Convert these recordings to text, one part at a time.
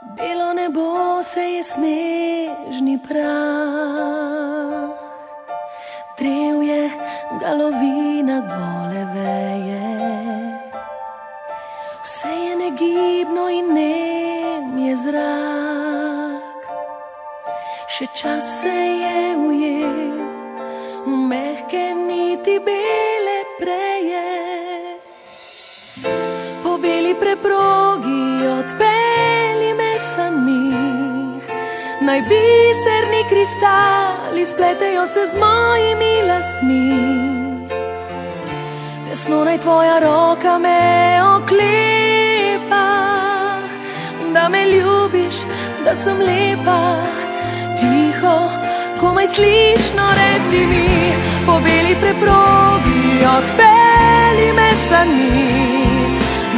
Belo nebo se je snežni prah, drevje, galovina, gole veje. Vse je negibno in nem je zrak. Še čas se je ujel v mehke niti bele preje. Po beli preprogi odpelji me sami, naj biserni kristali spletejo se z mojimi lasmi. Tesno naj tvoja roka me oklepa, da me ljubiš, da sem lepa. Tiho, komaj slišno reci mi, po beli preprogi odpelji me sami.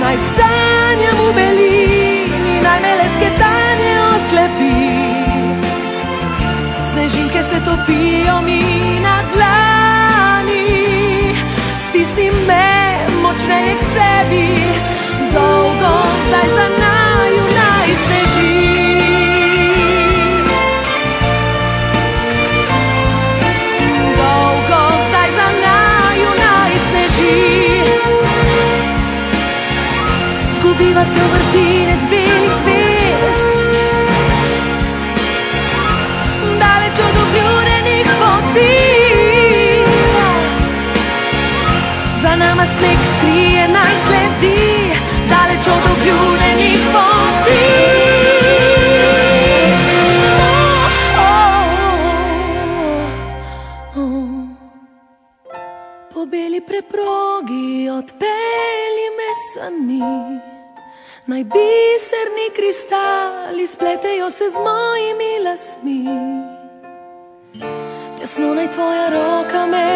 Naj sanjam v belini, naj me lesketanje oslepi. Snežinke se topijo mi na dlani, stisni me močneje k sebi. Dolgo zdaj za naju naj sneži. Dolgo zdaj za naju naj sneži. Zgubiva se v vrtinec belih zvezd, daleč od obljudenih poti. Za nama sneg skrije, naj sledi, daleč od obljudenih poti. Po beli preprogi odpelji me sani, naj biserni kristali spletejo se z mojimi lasmi. Tesno naj tvoja roka me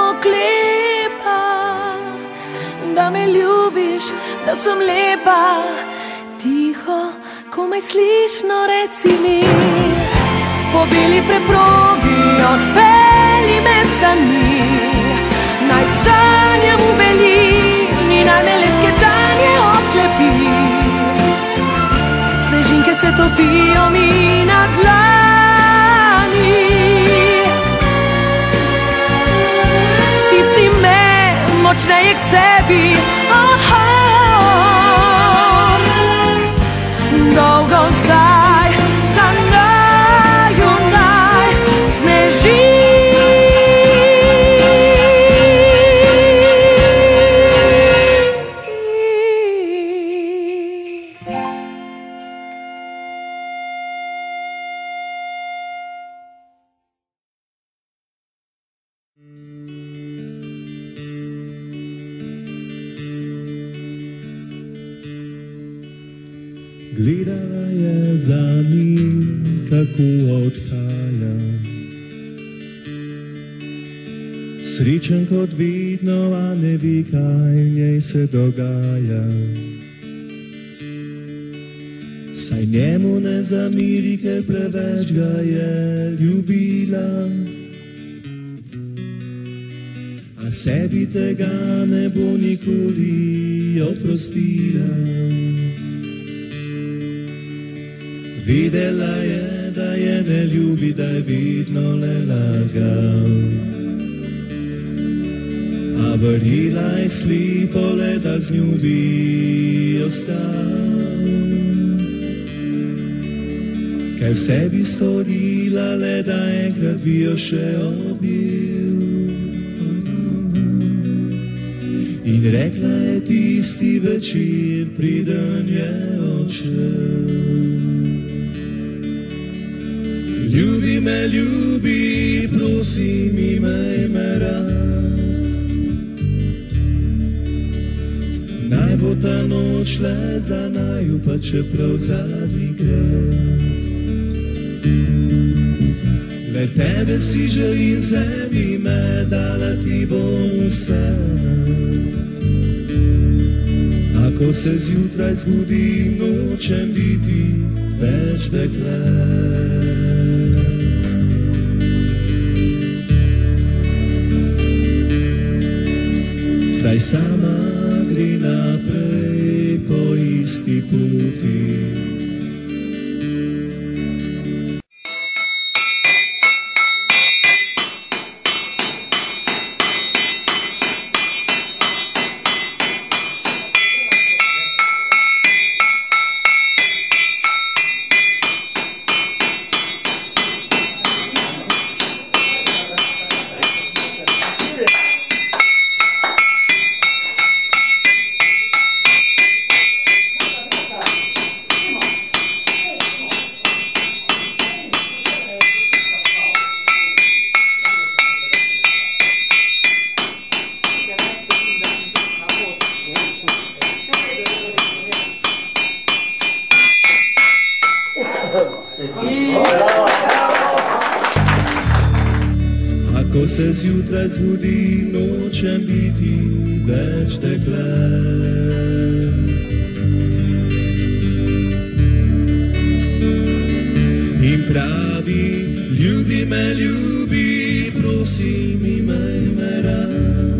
oklepa, da me ljubiš, da sem lepa. Tiho, komaj slišno reci mi, po beli preprogi odpelji me sani. Naj sanjam v belini, naj me lesketanje oslepi. Snežinke se topijo mi na dlani, stisni me močneje k sebi. Dolgo zdaj za naju naj sneži. Gledala je za njim, kako odhaja, srečen kot vedno, a ne ve, kaj njej se dogaja. Saj njemu ne zamiri, ker preveč ga je ljubila, a sebi tega ne bo nikoli oprostila. Vedela je, da je ne ljubi, da je vedno le lagal, a verjela je slepo le, da z njo bi ostal. Kaj vse bi storila le, da enkrat bi jo še objel. In rekla je tisti večer, preden je odšel. Ljubi me, ljubi, prosim, imej me rad. Naj bo ta noč le za naju, pa čeprav zadnji gre. Le tebe si želim, vzemi me, dala ti bom vse. Ako se zjutraj zbudim, nočem biti več dekle. Zdaj sama gre naprej po isti poti, se zjutraj zbudi, nočem biti več dekle. In pravi, ljubi me, ljubi, prosim, imej me rad.